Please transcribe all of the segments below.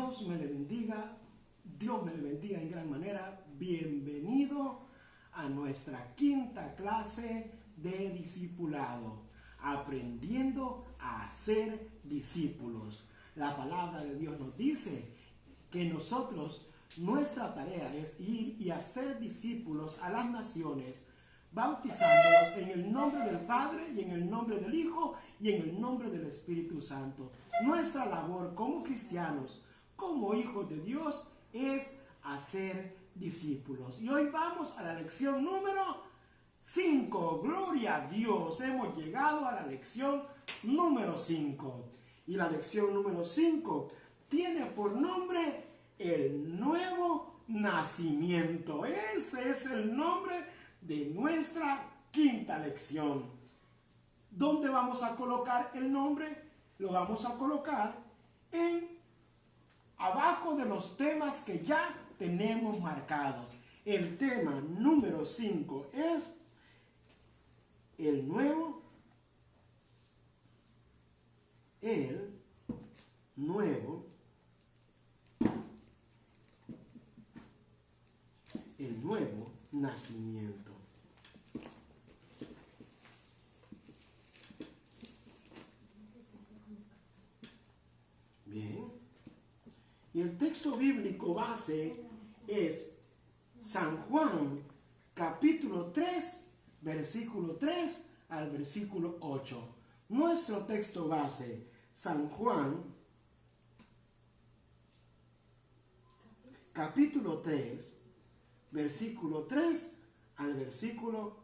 Dios me le bendiga. Dios me le bendiga en gran manera. Bienvenido a nuestra quinta clase de discipulado, aprendiendo a ser discípulos. La palabra de Dios nos dice que nuestra tarea es ir y hacer discípulos a las naciones, bautizándolos en el nombre del Padre y en el nombre del Hijo y en el nombre del Espíritu Santo. Nuestra labor como cristianos, como hijos de Dios, es hacer discípulos. Y hoy vamos a la lección número 5. Gloria a Dios. Hemos llegado a la lección número 5. Y la lección número 5 tiene por nombre el nuevo nacimiento. Ese es el nombre de nuestra quinta lección. ¿Dónde vamos a colocar el nombre? Lo vamos a colocar abajo de los temas que ya tenemos marcados. El tema número 5 es el nuevo nacimiento. Bien. Y el texto bíblico base es San Juan, capítulo 3, versículo 3 al versículo 8. Nuestro texto base, San Juan, capítulo 3, versículo 3 al versículo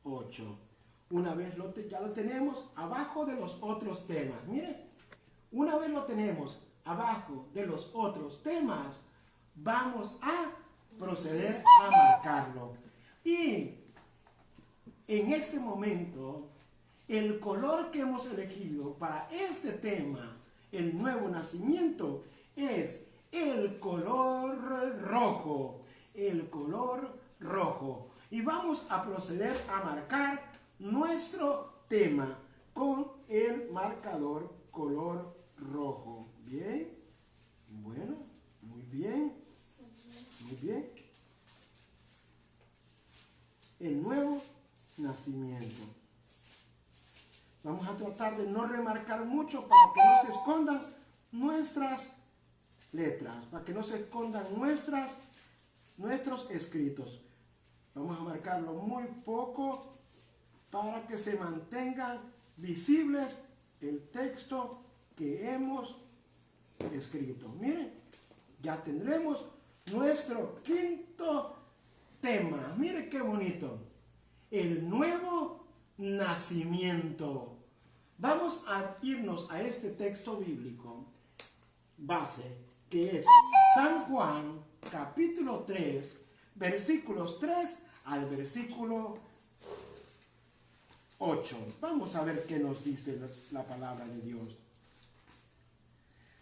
8. Una vez ya lo tenemos abajo de los otros temas. Mire, una vez lo tenemos abajo de los otros temas, vamos a proceder a marcarlo. Y en este momento, el color que hemos elegido para este tema, el nuevo nacimiento, es el color rojo. El color rojo. Y vamos a proceder a marcar nuestro tema con el marcador color rojo. Bien. Bueno, muy bien. Muy bien. El nuevo nacimiento. Vamos a tratar de no remarcar mucho para que no se escondan nuestras letras, para que no se escondan nuestros escritos. Vamos a marcarlo muy poco para que se mantengan visibles el texto que hemos escrito. Miren, ya tendremos nuestro quinto tema. Miren qué bonito. El nuevo nacimiento. Vamos a irnos a este texto bíblico base, que es San Juan, capítulo 3, versículos 3 al versículo 8. Vamos a ver qué nos dice la palabra de Dios.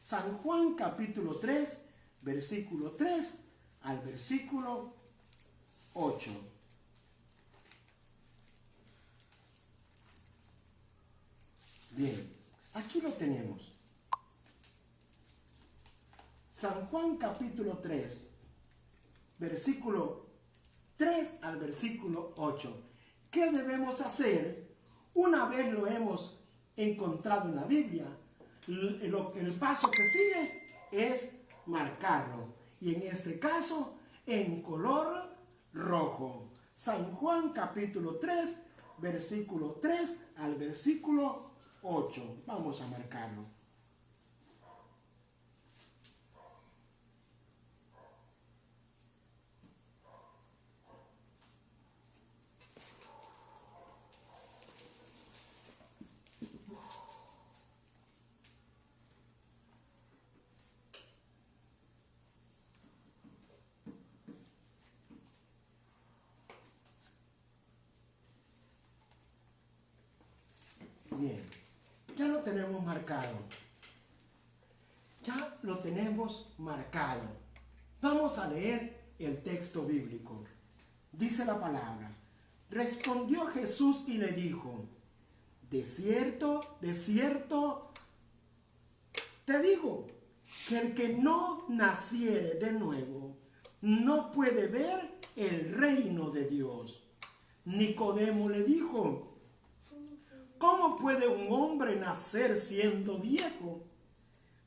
San Juan, capítulo 3, versículo 3 al versículo 8. Bien, aquí lo tenemos. San Juan capítulo 3, versículo 3 al versículo 8. ¿Qué debemos hacer una vez lo hemos encontrado en la Biblia? El paso que sigue es marcarlo. Y en este caso, en color rojo. San Juan capítulo 3, versículo 3 al versículo 8. Vamos a marcarlo. Bien, ya lo tenemos marcado. Ya lo tenemos marcado. Vamos a leer el texto bíblico. Dice la palabra: respondió Jesús y le dijo: de cierto te digo, que el que no naciere de nuevo no puede ver el reino de Dios. Nicodemo le dijo: ¿cómo puede un hombre nacer siendo viejo?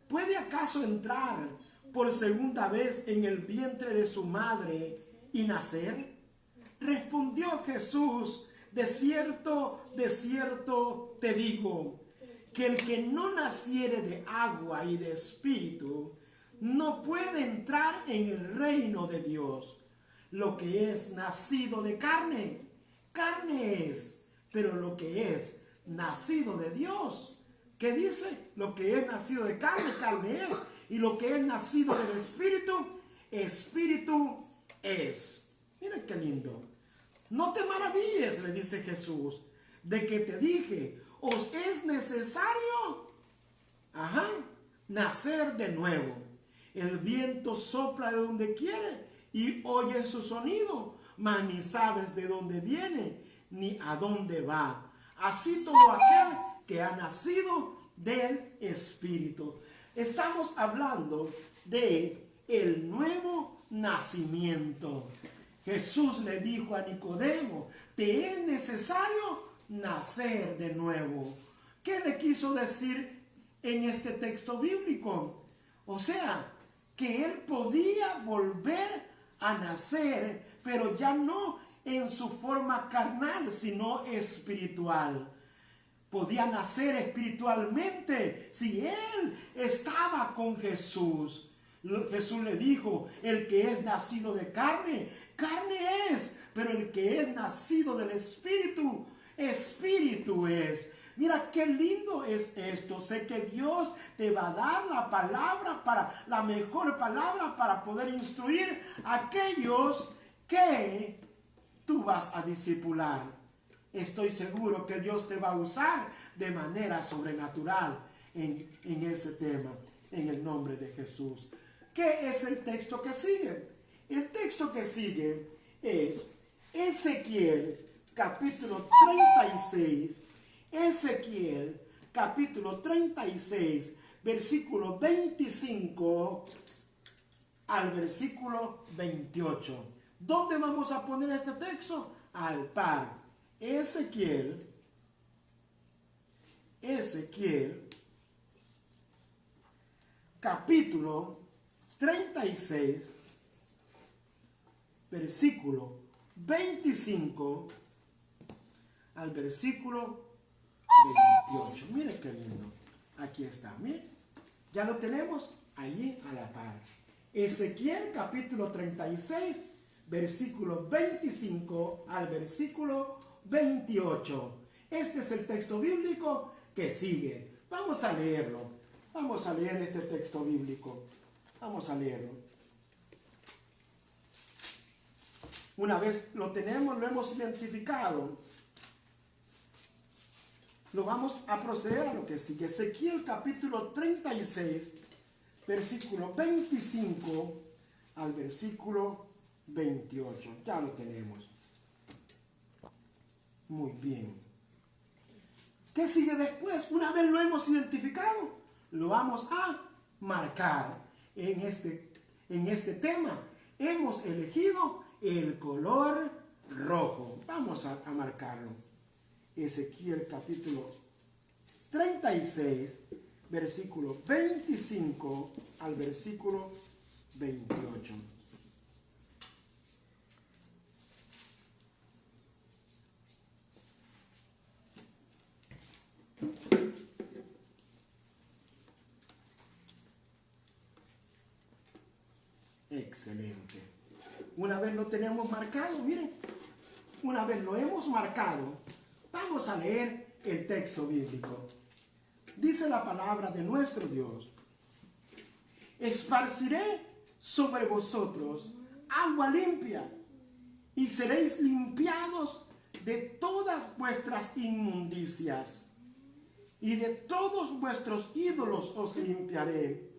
¿Puede acaso entrar por segunda vez en el vientre de su madre y nacer? Respondió Jesús: de cierto te digo, que el que no naciere de agua y de espíritu no puede entrar en el reino de Dios. Lo que es nacido de carne, carne es, pero lo que es nacido de Dios, ¿qué dice? Lo que es nacido de carne, carne es, y lo que es nacido del espíritu, espíritu es. Miren qué lindo. No te maravilles, le dice Jesús, de que te dije, os es necesario, nacer de nuevo. El viento sopla de donde quiere y oyes su sonido, mas ni sabes de dónde viene ni a dónde va. Así todo aquel que ha nacido del Espíritu. Estamos hablando de el nuevo nacimiento. Jesús le dijo a Nicodemo: te es necesario nacer de nuevo. ¿Qué le quiso decir en este texto bíblico? O sea, que él podía volver a nacer, pero ya no en su forma carnal, sino espiritual. Podía nacer espiritualmente si él estaba con Jesús. Jesús le dijo: el que es nacido de carne, carne es, pero el que es nacido del Espíritu, Espíritu es. Mira qué lindo es esto. Sé que Dios te va a dar la palabra, la mejor palabra para poder instruir a aquellos que tú vas a discipular. Estoy seguro que Dios te va a usar de manera sobrenatural en ese tema, en el nombre de Jesús. ¿Qué es el texto que sigue? El texto que sigue es Ezequiel capítulo 36. Ezequiel capítulo 36, versículo 25 al versículo 28. ¿Dónde vamos a poner este texto? Al par. Ezequiel capítulo 36, versículo 25 al versículo 28. Mire qué lindo. Aquí está. Mire. Ya lo tenemos allí a la par. Ezequiel capítulo 36, versículo 25 al versículo 28. Este es el texto bíblico que sigue. Vamos a leerlo. Vamos a leer este texto bíblico. Vamos a leerlo. Una vez lo tenemos, lo hemos identificado, lo vamos a proceder a lo que sigue. Ezequiel capítulo 36, versículo 25 al versículo 28. Ya lo tenemos. Muy bien. ¿Qué sigue después? Una vez lo hemos identificado, lo vamos a marcar en este tema. Hemos elegido el color rojo. Vamos a marcarlo. Ezequiel capítulo 36, versículo 25 al versículo 28. Excelente. Una vez lo tenemos marcado, miren, una vez lo hemos marcado, vamos a leer el texto bíblico. Dice la palabra de nuestro Dios: esparciré sobre vosotros agua limpia, y seréis limpiados de todas vuestras inmundicias, y de todos vuestros ídolos os limpiaré.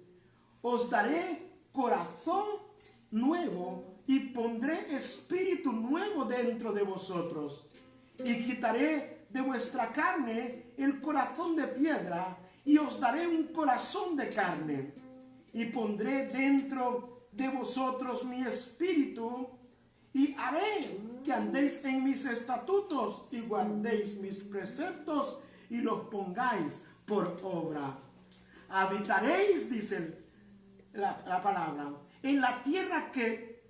Os daré corazón nuevo y pondré espíritu nuevo dentro de vosotros, y quitaré de vuestra carne el corazón de piedra y os daré un corazón de carne, y pondré dentro de vosotros mi espíritu, y haré que andéis en mis estatutos y guardéis mis preceptos y los pongáis por obra. Habitaréis, dice la palabra, en la tierra que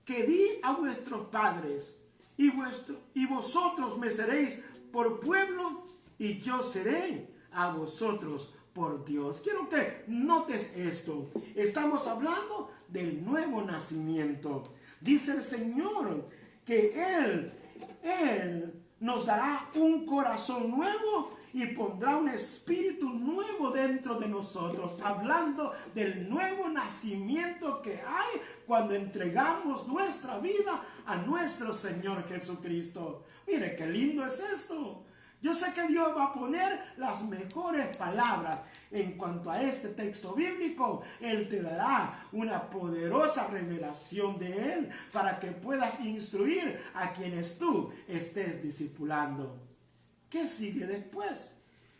di a vuestros padres, y vosotros me seréis por pueblo, y yo seré a vosotros por Dios. Quiero que notes esto. Estamos hablando del nuevo nacimiento. Dice el Señor que Él nos dará un corazón nuevo y pondrá un espíritu nuevo dentro de nosotros, hablando del nuevo nacimiento que hay cuando entregamos nuestra vida a nuestro Señor Jesucristo. Mire qué lindo es esto. Yo sé que Dios va a poner las mejores palabras en cuanto a este texto bíblico. Él te dará una poderosa revelación de Él para que puedas instruir a quienes tú estés discipulando. ¿Qué sigue después?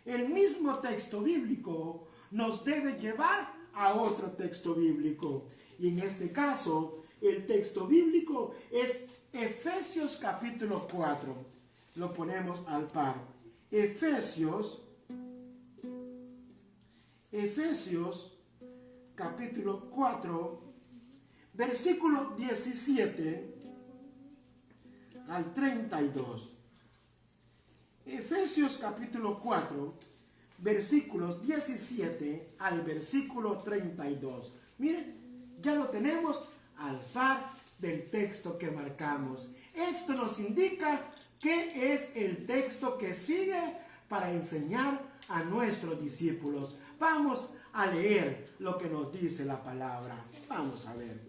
El mismo texto bíblico nos debe llevar a otro texto bíblico. Y en este caso, el texto bíblico es Efesios capítulo 4. Lo ponemos al par. Efesios capítulo 4, versículo 17 al 32. Efesios capítulo 4, versículos 17 al versículo 32. Miren, ya lo tenemos al par del texto que marcamos. Esto nos indica qué es el texto que sigue para enseñar a nuestros discípulos. Vamos a leer lo que nos dice la palabra. Vamos a ver.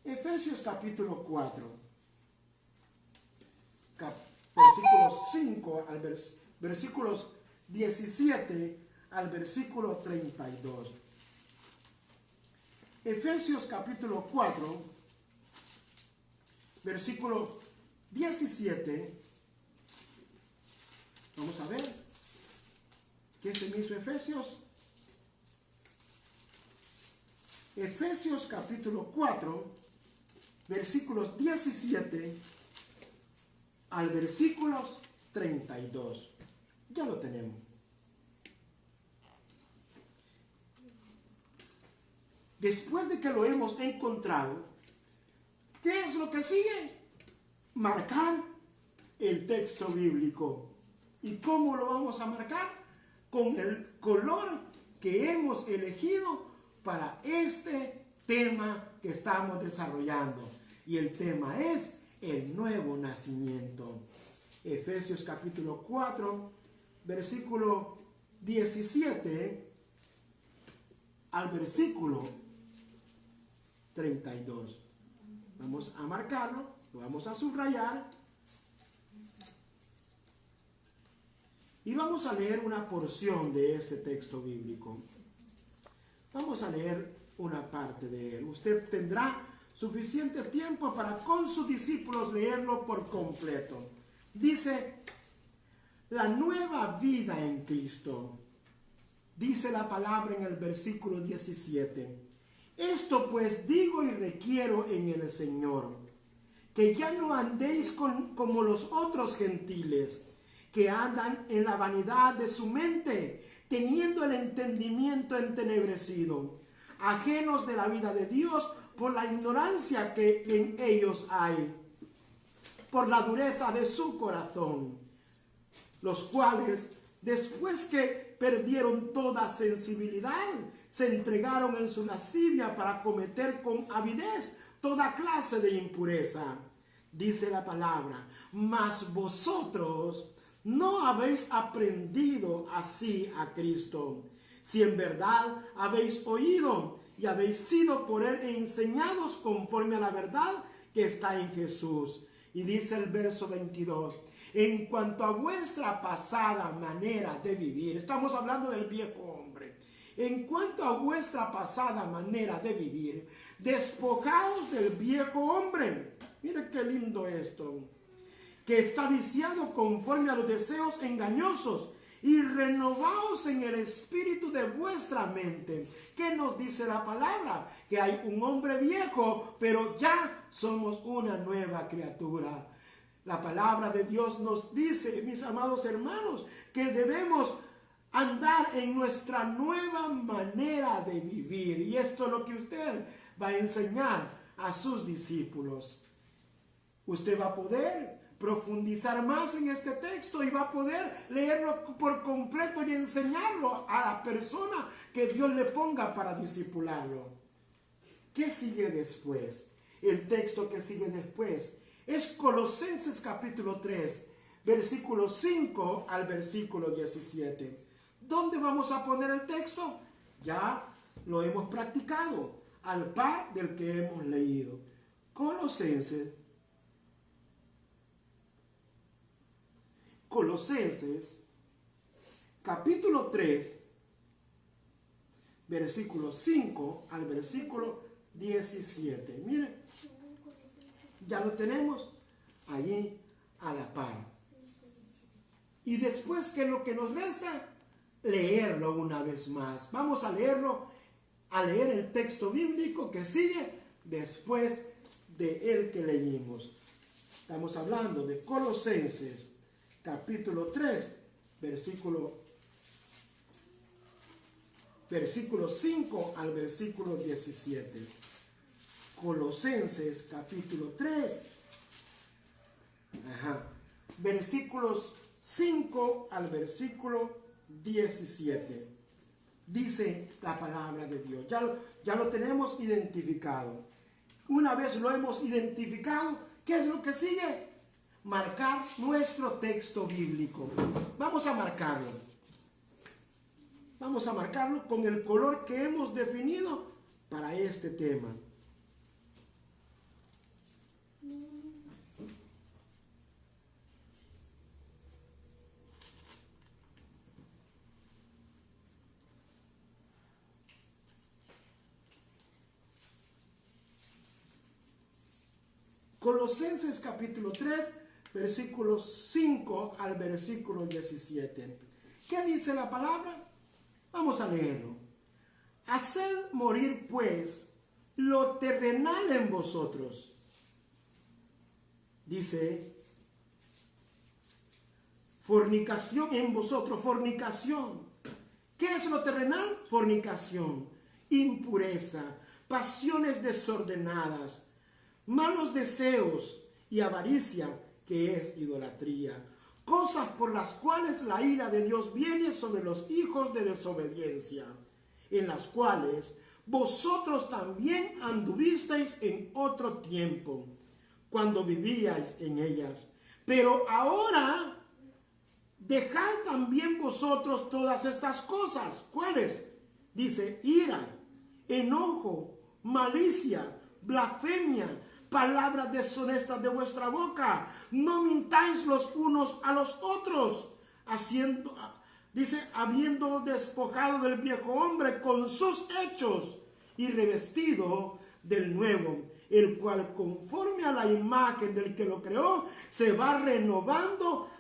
Efesios capítulo 4, versículos 5 al versículos 17 al versículo 32. Efesios capítulo 4, versículo 17. Vamos a ver. ¿Qué se me hizo Efesios? Efesios capítulo 4, versículos 17 al versículos 32. Ya lo tenemos. Después de que lo hemos encontrado, ¿qué es lo que sigue? Marcar el texto bíblico. ¿Y cómo lo vamos a marcar? Con el color que hemos elegido para este tema que estamos desarrollando. Y el tema es el nuevo nacimiento. Efesios capítulo 4, versículo 17 al versículo 32. Vamos a marcarlo, lo vamos a subrayar. Y vamos a leer una porción de este texto bíblico. Vamos a leer una parte de él. Usted tendrá suficiente tiempo para con sus discípulos leerlo por completo. Dice, la nueva vida en Cristo. Dice la palabra en el versículo 17. Esto pues digo y requiero en el Señor, que ya no andéis como los otros gentiles, que andan en la vanidad de su mente, teniendo el entendimiento entenebrecido, ajenos de la vida de Dios por la ignorancia que en ellos hay, por la dureza de su corazón, los cuales, después que perdieron toda sensibilidad, se entregaron en su lascivia para cometer con avidez toda clase de impureza. Dice la palabra, mas vosotros no habéis aprendido así a Cristo, si en verdad habéis oído y habéis sido por él enseñados conforme a la verdad que está en Jesús. Y dice el verso 22, en cuanto a vuestra pasada manera de vivir, estamos hablando del viejo hombre, en cuanto a vuestra pasada manera de vivir, despojaos del viejo hombre. Mire qué lindo esto, que está viciado conforme a los deseos engañosos, y renovaos en el espíritu de vuestra mente. ¿Qué nos dice la palabra? Que hay un hombre viejo, pero ya somos una nueva criatura. La palabra de Dios nos dice, mis amados hermanos, que debemos andar en nuestra nueva manera de vivir. Y esto es lo que usted va a enseñar a sus discípulos. Usted va a poder profundizar más en este texto y va a poder leerlo por completo y enseñarlo a la persona que Dios le ponga para discipularlo. ¿Qué sigue después? El texto que sigue después es Colosenses capítulo 3, versículo 5 al versículo 17. ¿Dónde vamos a poner el texto? Ya lo hemos practicado, al par del que hemos leído. Colosenses capítulo 3, versículo 5 al versículo 17. Miren, ya lo tenemos allí a la par. Y después, ¿qué es lo que nos resta? Leerlo una vez más. Vamos a leerlo, a leer el texto bíblico que sigue después de el que leímos. Estamos hablando de Colosenses capítulo 3, versículo 5 al versículo 17. Colosenses capítulo 3, versículos 5 al versículo 17. Dice la palabra de Dios. Ya lo tenemos identificado. Una vez lo hemos identificado, ¿qué es lo que sigue? Marcar nuestro texto bíblico. Vamos a marcarlo. Vamos a marcarlo con el color que hemos definido para este tema. Colosenses capítulo 3, versículos 5 al versículo 17. ¿Qué dice la palabra? Vamos a leerlo. Haced morir pues lo terrenal en vosotros. Dice, fornicación en vosotros, fornicación. ¿Qué es lo terrenal? Fornicación, impureza, pasiones desordenadas, malos deseos y avaricia, que es idolatría, cosas por las cuales la ira de Dios viene sobre los hijos de desobediencia, en las cuales vosotros también anduvisteis en otro tiempo, cuando vivíais en ellas. Pero ahora dejad también vosotros todas estas cosas. ¿Cuáles? Dice, ira, enojo, malicia, blasfemia, palabras deshonestas de vuestra boca. No mintáis los unos a los otros, habiendo despojado del viejo hombre con sus hechos y revestido del nuevo, el cual conforme a la imagen del que lo creó, se va renovando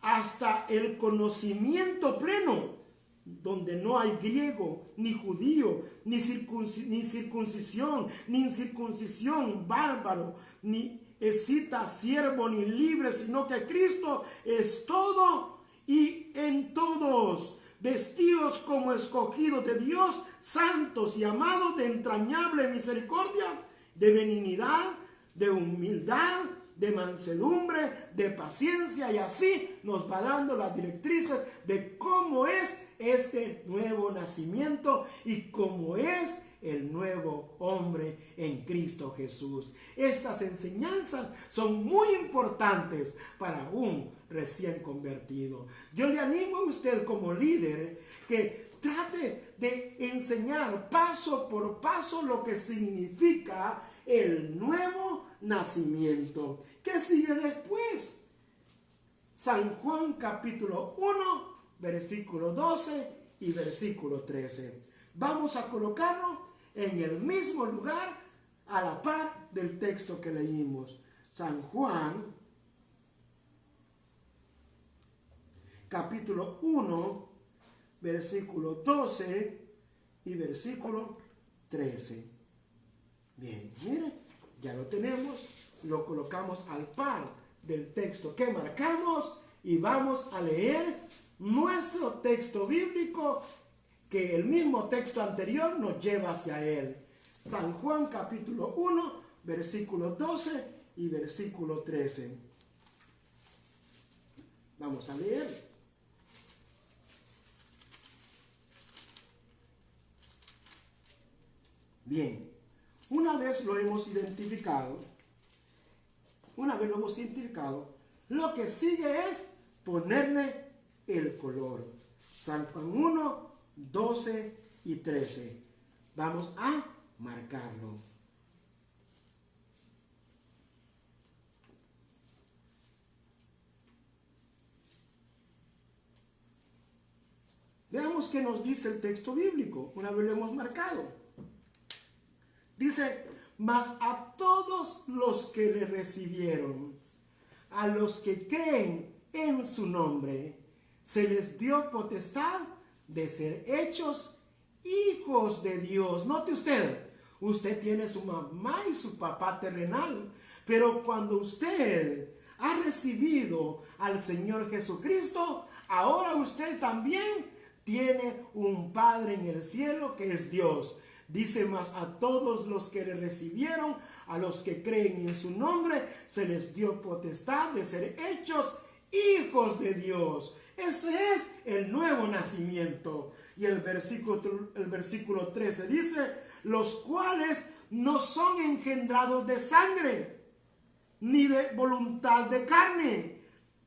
hasta el conocimiento pleno, donde no hay griego, ni judío, ni circuncisión, ni incircuncisión, bárbaro, ni escita, siervo, ni libre, sino que Cristo es todo y en todos. Vestidos como escogidos de Dios, santos y amados, de entrañable misericordia, de benignidad, de humildad, de mansedumbre, de paciencia, y así nos va dando las directrices de cómo es este nuevo nacimiento y cómo es el nuevo hombre en Cristo Jesús. Estas enseñanzas son muy importantes para un recién convertido. Yo le animo a usted como líder que trate de enseñar paso por paso lo que significa el nuevo nacimiento. ¿Qué sigue después? San Juan capítulo 1, versículo 12 y versículo 13. Vamos a colocarlo en el mismo lugar a la par del texto que leímos. San Juan capítulo 1, versículo 12 y versículo 13. Bien, mire, ya lo tenemos, lo colocamos al par del texto que marcamos y vamos a leer nuestro texto bíblico, que el mismo texto anterior nos lleva hacia él. San Juan capítulo 1, versículo 12 y versículo 13. Vamos a leer. Bien, una vez lo hemos identificado, lo que sigue es ponerle el color. San Juan 1, 12 y 13. Vamos a marcarlo. Veamos qué nos dice el texto bíblico, una vez lo hemos marcado. Dice, mas a todos los que le recibieron, a los que creen en su nombre, se les dio potestad de ser hechos hijos de Dios. Note usted tiene su mamá y su papá terrenal, pero cuando usted ha recibido al Señor Jesucristo, ahora usted también tiene un Padre en el cielo que es Dios. Dice, más a todos los que le recibieron, a los que creen en su nombre, se les dio potestad de ser hechos hijos de Dios. Este es el nuevo nacimiento. Y el versículo 13 dice, los cuales no son engendrados de sangre, ni de voluntad de carne,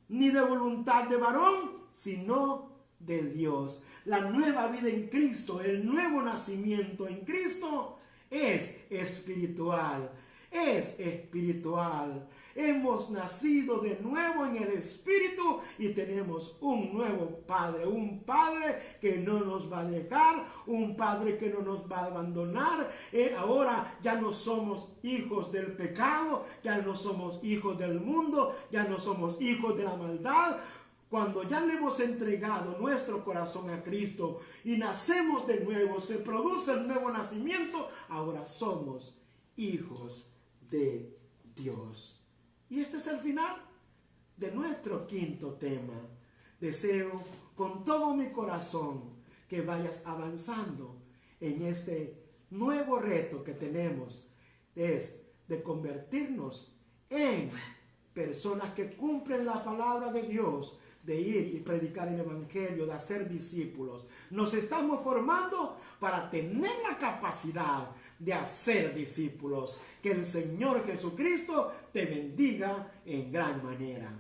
ni de voluntad de varón, sino de Dios. La nueva vida en Cristo, el nuevo nacimiento en Cristo es espiritual. Es espiritual. Hemos nacido de nuevo en el Espíritu y tenemos un nuevo Padre, un Padre que no nos va a dejar, un Padre que no nos va a abandonar. Ahora ya no somos hijos del pecado, ya no somos hijos del mundo, ya no somos hijos de la maldad. Cuando ya le hemos entregado nuestro corazón a Cristo y nacemos de nuevo, se produce el nuevo nacimiento, ahora somos hijos de Dios. Y este es el final de nuestro quinto tema. Deseo con todo mi corazón que vayas avanzando en este nuevo reto que tenemos, es de convertirnos en personas que cumplen la palabra de Dios, de ir y predicar el evangelio, de hacer discípulos. Nos estamos formando para tener la capacidad de hacer discípulos. Que el Señor Jesucristo te bendiga en gran manera.